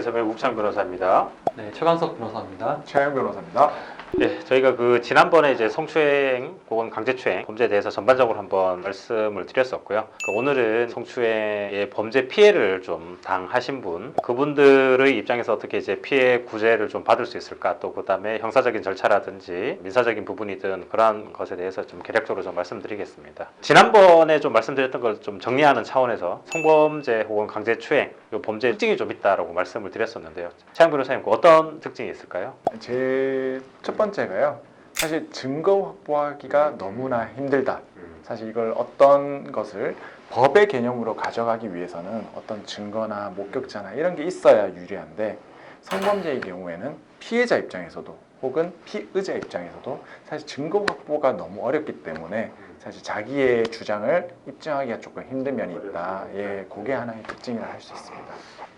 변호사의 우창 변호사입니다. 네, 최강석 변호사입니다. 최영 변호사입니다. 네, 저희가 지난번에 이제 성추행 혹은 강제추행 범죄에 대해서 전반적으로 한번 말씀을 드렸었고요. 오늘은 성추행의 범죄 피해를 좀 당하신 분, 그분들의 입장에서 어떻게 이제 피해 구제를 좀 받을 수 있을까, 또 그다음에 형사적인 절차라든지 민사적인 부분이든 그러한 것에 대해서 좀 개략적으로 좀 말씀드리겠습니다. 지난번에 좀 말씀드렸던 걸 좀 정리하는 차원에서 성범죄 혹은 강제추행 이 범죄 특징이 좀 있다라고 말씀을 드렸었는데요. 최영 변호사님, 어떤 특징이 있을까요? 제일 첫 번째가요. 사실 증거 확보하기가 너무나 힘들다. 사실 이걸 어떤 것을 법의 개념으로 가져가기 위해서는 어떤 증거나 목격자나 이런 게 있어야 유리한데, 성범죄의 경우에는 피해자 입장에서도 혹은 피의자 입장에서도 사실 증거 확보가 너무 어렵기 때문에 사실 자기의 주장을 입증하기가 조금 힘든 면이 있다. 예, 그게 하나의 특징이라 할 수 있습니다.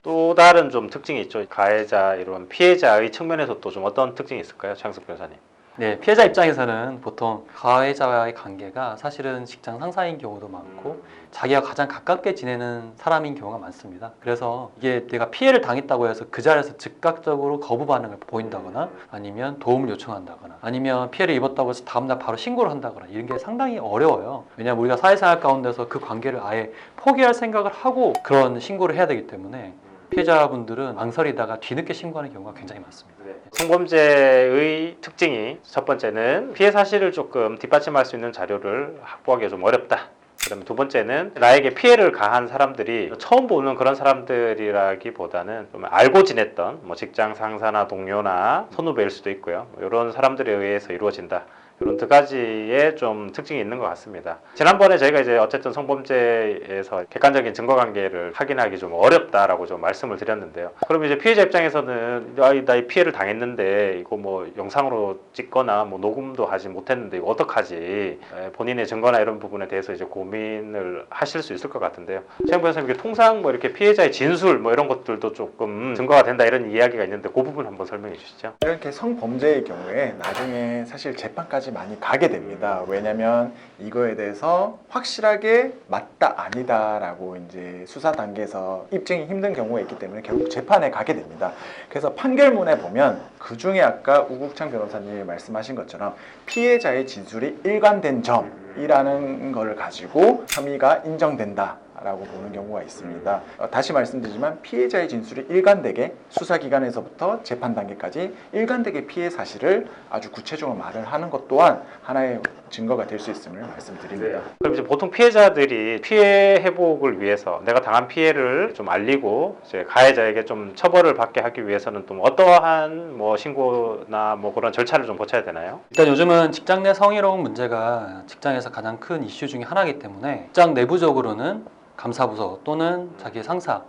또 다른 좀 특징이 있죠. 가해자 이런 피해자의 측면에서 또 좀 어떤 특징이 있을까요, 최영석 변호사님? 네, 피해자 입장에서는 보통 가해자와의 관계가 사실은 직장 상사인 경우도 많고 자기가 가장 가깝게 지내는 사람인 경우가 많습니다. 그래서 이게 내가 피해를 당했다고 해서 그 자리에서 즉각적으로 거부 반응을 보인다거나 아니면 도움을 요청한다거나 아니면 피해를 입었다고 해서 다음날 바로 신고를 한다거나 이런 게 상당히 어려워요. 왜냐하면 우리가 사회생활 가운데서 그 관계를 아예 포기할 생각을 하고 그런 신고를 해야 되기 때문에 피해자분들은 망설이다가 뒤늦게 신고하는 경우가 굉장히 많습니다. 성범죄의 특징이 첫 번째는 피해 사실을 조금 뒷받침할 수 있는 자료를 확보하기가 좀 어렵다. 그다음에 두 번째는 나에게 피해를 가한 사람들이 처음 보는 그런 사람들이라기보다는 좀 알고 지냈던 직장 상사나 동료나 선후배일 수도 있고요. 이런 사람들에 의해서 이루어진다. 이런 두 가지의 좀 특징이 있는 것 같습니다. 지난번에 저희가 이제 어쨌든 성범죄에서 객관적인 증거 관계를 확인하기 좀 어렵다라고 좀 말씀을 드렸는데요. 그럼 이제 피해자 입장에서는 나 이 피해를 당했는데 이거 영상으로 찍거나 녹음도 하지 못했는데 이거 어떡하지? 본인의 증거나 이런 부분에 대해서 이제 고민을 하실 수 있을 것 같은데요. 최영 변호사님, 통상 이렇게 피해자의 진술 이런 것들도 조금 증거가 된다 이런 이야기가 있는데 그 부분 한번 설명해 주시죠. 이렇게 성범죄의 경우에 나중에 사실 재판까지 많이 가게 됩니다. 왜냐하면 이거에 대해서 확실하게 맞다 아니다라고 이제 수사 단계에서 입증이 힘든 경우가 있기 때문에 결국 재판에 가게 됩니다. 그래서 판결문에 보면 그 중에 아까 우국창 변호사님이 말씀하신 것처럼 피해자의 진술이 일관된 점이라는 걸 가지고 혐의가 인정된다 라고 보는 경우가 있습니다. 다시 말씀드리지만 피해자의 진술이 일관되게 수사기관에서부터 재판 단계까지 일관되게 피해 사실을 아주 구체적으로 말을 하는 것 또한 하나의 증거가 될 수 있음을 말씀드립니다. 그럼 이제 보통 피해자들이 피해 회복을 위해서 내가 당한 피해를 좀 알리고 이제 가해자에게 좀 처벌을 받게 하기 위해서는 또 어떠한 신고나 그런 절차를 좀 거쳐야 되나요? 일단 요즘은 직장 내 성희롱 문제가 직장에서 가장 큰 이슈 중에 하나이기 때문에 직장 내부적으로는 감사부서 또는 자기의 상사가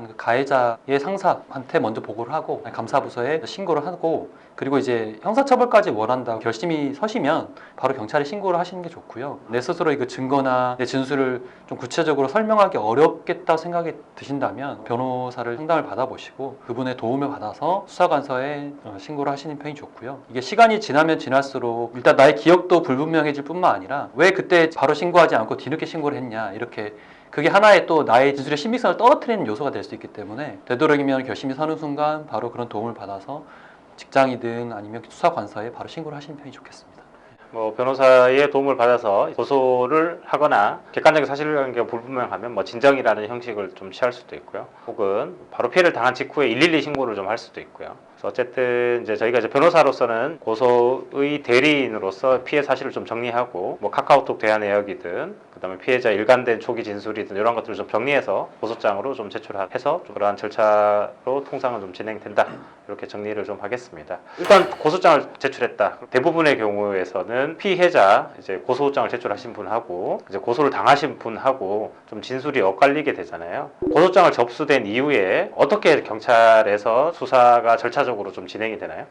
그 가해자의 상사한테 먼저 보고를 하고 감사부서에 신고를 하고, 그리고 이제 형사처벌까지 원한다고 결심이 서시면 바로 경찰에 신고를 하시는 게 좋고요. 내 스스로의 그 증거나 내 진술을 좀 구체적으로 설명하기 어렵겠다고 생각이 드신다면 변호사를 상담을 받아보시고 그분의 도움을 받아서 수사관서에 신고를 하시는 편이 좋고요. 이게 시간이 지나면 지날수록 일단 나의 기억도 불분명해질 뿐만 아니라 왜 그때 바로 신고하지 않고 뒤늦게 신고를 했냐, 이렇게 그게 하나의 또 나의 진술의 신빙성을 떨어뜨리는 요소가 될 수 있기 때문에 되도록이면 결심이 서는 순간 바로 그런 도움을 받아서 직장이든 아니면 수사관서에 바로 신고를 하시는 편이 좋겠습니다. 변호사의 도움을 받아서 고소를 하거나 객관적인 사실관계가 불분명하면 진정이라는 형식을 좀 취할 수도 있고요. 혹은 바로 피해를 당한 직후에 112 신고를 좀 할 수도 있고요. 그래서 어쨌든 이제 저희가 변호사로서는 고소의 대리인으로서 피해 사실을 좀 정리하고 카카오톡 대화 내역이든 그다음에 피해자 일관된 초기 진술이든 이런 것들을 좀 정리해서 고소장으로 좀 제출해서 그러한 절차로 통상은 좀 진행된다. 이렇게 정리를 좀 하겠습니다. 일단 고소장을 제출했다. 대부분의 경우에서는 피해자 이제 고소장을 제출하신 분하고 이제 고소를 당하신 분하고 좀 진술이 엇갈리게 되잖아요. 고소장을 접수된 이후에 어떻게 경찰에서 수사가 절차적으로 좀 진행이 되나요?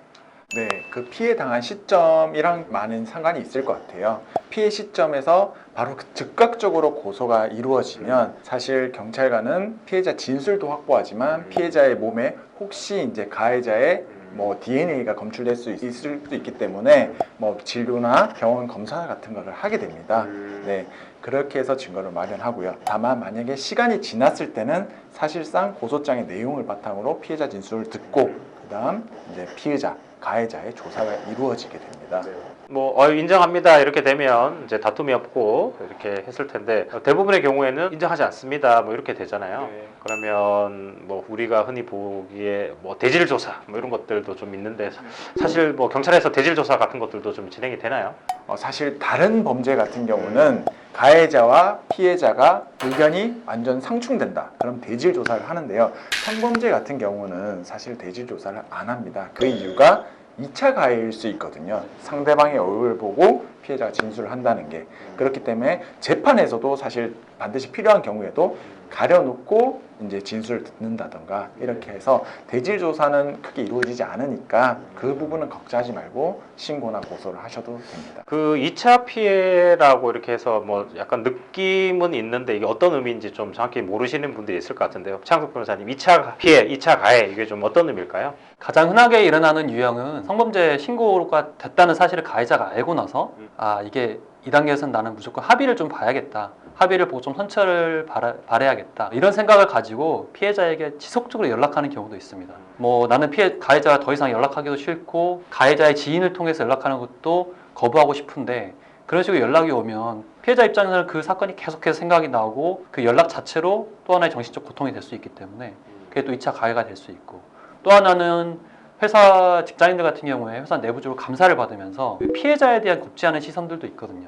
네, 그 피해 당한 시점이랑 많은 상관이 있을 것 같아요. 피해 시점에서 바로 즉각적으로 고소가 이루어지면 사실 경찰관은 피해자 진술도 확보하지만 피해자의 몸에 혹시 이제 가해자의 뭐 DNA가 검출될 수 있을 수도 있기 때문에 뭐 진료나 병원 검사 같은 거를 하게 됩니다. 네, 그렇게 해서 증거를 마련하고요. 다만 만약에 시간이 지났을 때는 사실상 고소장의 내용을 바탕으로 피해자 진술을 듣고 그다음 이제 피의자, 가해자의 조사가 이루어지게 됩니다. 뭐 인정합니다 이렇게 되면 이제 다툼이 없고 이렇게 했을 텐데 대부분의 경우에는 인정하지 않습니다 뭐 이렇게 되잖아요. 그러면 뭐 우리가 흔히 보기에 뭐 대질 조사 뭐 이런 것들도 좀 있는데 사실 뭐 경찰에서 대질 조사 같은 것들도 좀 진행이 되나요? 사실 다른 범죄 같은 경우는 가해자와 피해자가 의견이 완전 상충된다. 그럼 대질 조사를 하는데요. 성범죄 같은 경우는 사실 대질 조사를 안 합니다. 그 이유가 2차 가해일 수 있거든요. 상대방의 얼굴을 보고 피해자가 진술을 한다는 게. 그렇기 때문에 재판에서도 사실 반드시 필요한 경우에도 가려놓고 이제 진술을 듣는다던가 이렇게 해서 대질 조사는 크게 이루어지지 않으니까 그 부분은 걱정하지 말고 신고나 고소를 하셔도 됩니다. 그 2차 피해라고 이렇게 해서 뭐 약간 느낌은 있는데 이게 어떤 의미인지 좀 정확히 모르시는 분들이 있을 것 같은데요. 최양석 변호사님, 2차 피해, 2차 가해 이게 좀 어떤 의미일까요? 가장 흔하게 일어나는 유형은 성범죄 신고가 됐다는 사실을 가해자가 알고 나서 아 이게 2단계에서는 나는 무조건 합의를 좀 봐야겠다. 합의를 보고 좀 선처를 바라야겠다. 이런 생각을 가지고 피해자에게 지속적으로 연락하는 경우도 있습니다. 뭐 나는 가해자가 더 이상 연락하기도 싫고 가해자의 지인을 통해서 연락하는 것도 거부하고 싶은데 그런 식으로 연락이 오면 피해자 입장에서는 그 사건이 계속해서 생각이 나고 그 연락 자체로 또 하나의 정신적 고통이 될 수 있기 때문에 그게 또 2차 가해가 될 수 있고 또 하나는 회사 직장인들 같은 경우에 회사 내부적으로 감사를 받으면서 피해자에 대한 곱지 않은 시선들도 있거든요.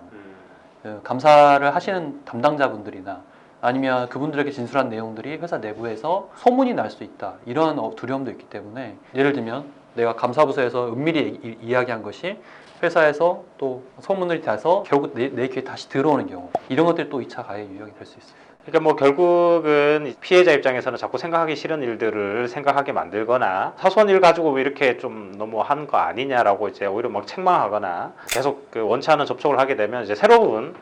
감사를 하시는 담당자분들이나 아니면 그분들에게 진술한 내용들이 회사 내부에서 소문이 날 수 있다. 이런 두려움도 있기 때문에 예를 들면 내가 감사부서에서 은밀히 이야기한 것이 회사에서 또 소문을 타서 결국 내 귀에 다시 들어오는 경우 이런 것들이 또 2차 가해 유형이 될 수 있습니다. 그러니까 뭐 결국은 피해자 입장에서는 자꾸 생각하기 싫은 일들을 생각하게 만들거나 사소한 일 가지고 왜 이렇게 좀 너무 하는 거 아니냐라고 이제 오히려 막 책망하거나 계속 그 원치 않은 접촉을 하게 되면 이제 새로운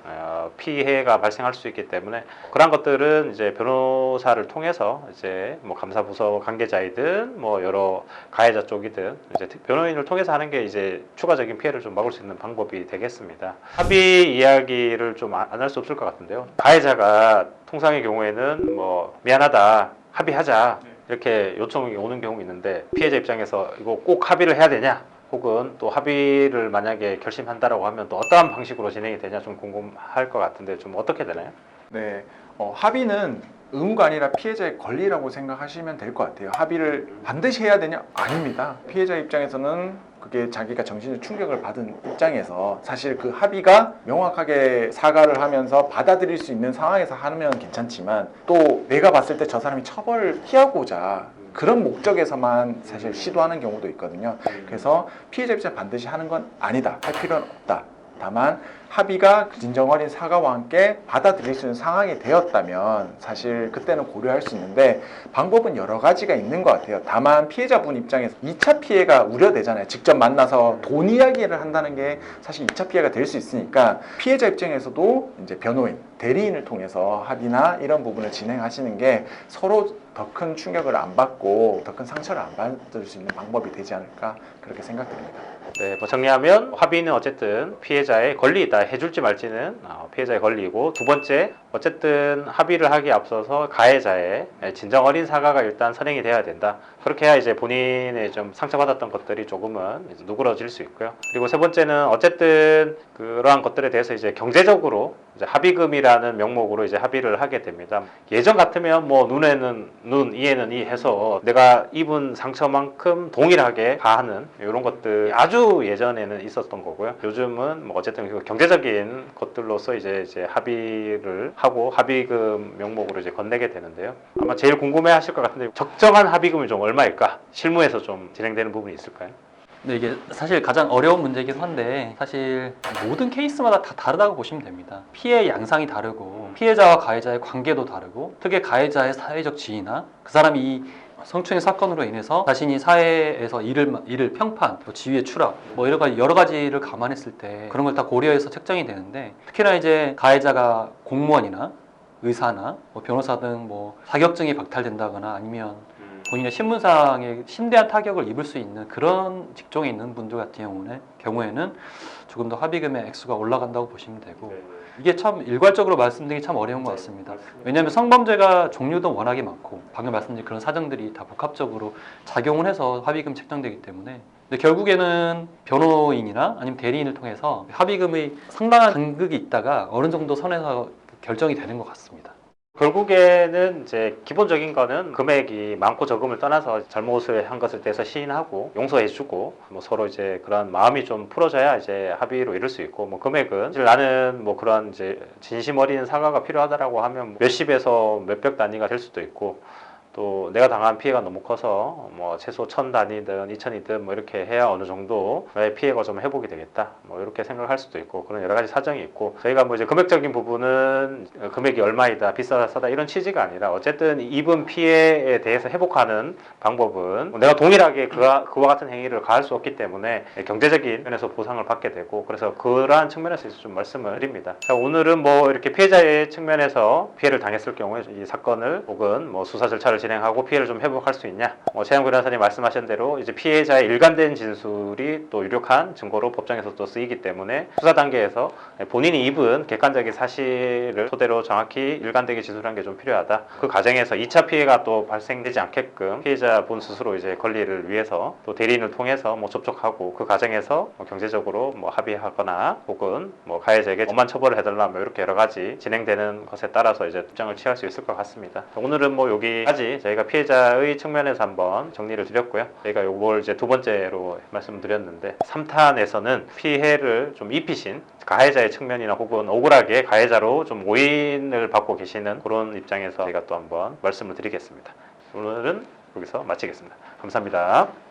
피해가 발생할 수 있기 때문에 그런 것들은 이제 변호사를 통해서 이제 뭐 감사부서 관계자이든 뭐 여러 가해자 쪽이든 이제 변호인을 통해서 하는 게 이제 추가적인 피해를 좀 막을 수 있는 방법이 되겠습니다. 합의 이야기를 좀 안 할 수 없을 것 같은데요. 가해자가 통상의 경우에는 뭐 미안하다 합의하자 이렇게 요청이 오는 경우 있는데 피해자 입장에서 이거 꼭 합의를 해야 되냐 혹은 또 합의를 만약에 결심한다라고 하면 또 어떠한 방식으로 진행이 되냐 좀 궁금할 것 같은데 좀 어떻게 되나요? 네, 합의는 의무가 아니라 피해자의 권리라고 생각하시면 될 것 같아요. 합의를 반드시 해야 되냐? 아닙니다. 피해자 입장에서는 그게 자기가 정신적 충격을 받은 입장에서 사실 그 합의가 명확하게 사과를 하면서 받아들일 수 있는 상황에서 하면 괜찮지만 또 내가 봤을 때 저 사람이 처벌을 피하고자 그런 목적에서만 사실 시도하는 경우도 있거든요. 그래서 피해자 입장에 반드시 하는 건 아니다. 할 필요는 없다. 다만 합의가 진정 어린 사과와 함께 받아들일 수 있는 상황이 되었다면 사실 그때는 고려할 수 있는데 방법은 여러 가지가 있는 것 같아요. 다만 피해자분 입장에서 2차 피해가 우려되잖아요. 직접 만나서 돈 이야기를 한다는 게 사실 2차 피해가 될 수 있으니까 피해자 입장에서도 이제 변호인, 대리인을 통해서 합의나 이런 부분을 진행하시는 게 서로 더 큰 충격을 안 받고 더 큰 상처를 안 받을 수 있는 방법이 되지 않을까 그렇게 생각됩니다. 네, 뭐 정리하면 합의는 어쨌든 피해자의 권리이다. 해줄지 말지는 피해자의 권리이고 두 번째 어쨌든 합의를 하기에 앞서서 가해자의 진정 어린 사과가 일단 선행이 돼야 된다. 그렇게 해야 이제 본인의 좀 상처받았던 것들이 조금은 이제 누그러질 수 있고요. 그리고 세 번째는 어쨌든 그러한 것들에 대해서 이제 경제적으로 이제 합의금이라는 명목으로 이제 합의를 하게 됩니다. 예전 같으면 뭐 눈에는 눈, 이에는 이 해서 내가 입은 상처만큼 동일하게 가하는 이런 것들 아주 예전에는 있었던 거고요. 요즘은 뭐 어쨌든 그 경제적인 것들로서 이제 합의를 하고 합의금 명목으로 이제 건네게 되는데요. 아마 제일 궁금해하실 것 같은데 적정한 합의금이 좀 얼마일까? 실무에서 좀 진행되는 부분이 있을까요? 근데 이게 사실 가장 어려운 문제이긴 한데 사실 모든 케이스마다 다 다르다고 보시면 됩니다. 피해 양상이 다르고 피해자와 가해자의 관계도 다르고 특히 가해자의 사회적 지위나 그 사람이 이 성추행 사건으로 인해서 자신이 사회에서 일을 평판, 뭐 지위의 추락, 뭐 여러 가지를 감안했을 때 그런 걸 다 고려해서 책정이 되는데 특히나 이제 가해자가 공무원이나 의사나 뭐 변호사 등 뭐 자격증이 박탈된다거나 아니면 본인의 신분상에 심대한 타격을 입을 수 있는 그런 직종에 있는 분들 같은 경우에는 조금 더 합의금의 액수가 올라간다고 보시면 되고 이게 참 일괄적으로 말씀드리기 참 어려운 것 같습니다. 왜냐하면 성범죄가 종류도 워낙에 많고 방금 말씀드린 그런 사정들이 다 복합적으로 작용을 해서 합의금 책정되기 때문에 근데 결국에는 변호인이나 아니면 대리인을 통해서 합의금의 상당한 간극이 있다가 어느 정도 선에서 결정이 되는 것 같습니다. 결국에는 이제 기본적인 거는 금액이 많고 적음을 떠나서 잘못을 한 것에 대해서 시인하고 용서해주고 뭐 서로 이제 그런 마음이 좀 풀어져야 이제 합의로 이룰 수 있고 뭐 금액은 사실 나는 뭐 그런 이제 진심 어린 사과가 필요하다라고 하면 몇십에서 몇백 단위가 될 수도 있고 또 내가 당한 피해가 너무 커서 뭐 최소 1000단위든 2000이든 뭐 이렇게 해야 어느 정도 나의 피해가 좀 회복이 되겠다 뭐 이렇게 생각할 수도 있고 그런 여러 가지 사정이 있고 저희가 뭐 이제 금액적인 부분은 금액이 얼마이다 비싸다 싸다 이런 취지가 아니라 어쨌든 입은 피해에 대해서 회복하는 방법은 내가 동일하게 그와 같은 행위를 가할 수 없기 때문에 경제적인 면에서 보상을 받게 되고 그래서 그러한 측면에서 좀 말씀을 드립니다. 자, 오늘은 뭐 이렇게 피해자의 측면에서 피해를 당했을 경우에 이 사건을 혹은 뭐 수사 절차를 진행하고 피해를 좀 회복할 수 있냐 최영구 변호사님 말씀하신 대로 이제 피해자의 일관된 진술이 또 유력한 증거로 법정에서 또 쓰이기 때문에 수사 단계에서 본인이 입은 객관적인 사실을 토대로 정확히 일관되게 진술하는 게 좀 필요하다. 그 과정에서 2차 피해가 또 발생되지 않게끔 피해자 본 스스로 이제 권리를 위해서 또 대리인을 통해서 뭐 접촉하고 그 과정에서 뭐 경제적으로 뭐 합의하거나 혹은 뭐 가해자에게 엄한 처벌을 해달라 뭐 이렇게 여러 가지 진행되는 것에 따라서 이제 입장을 취할 수 있을 것 같습니다. 오늘은 뭐 여기까지 저희가 피해자의 측면에서 한번 정리를 드렸고요. 저희가 요걸 이제 두 번째로 말씀드렸는데 3탄에서는 피해를 좀 입히신 가해자의 측면이나 혹은 억울하게 가해자로 좀 오인을 받고 계시는 그런 입장에서 저희가 또 한번 말씀을 드리겠습니다. 오늘은 여기서 마치겠습니다. 감사합니다.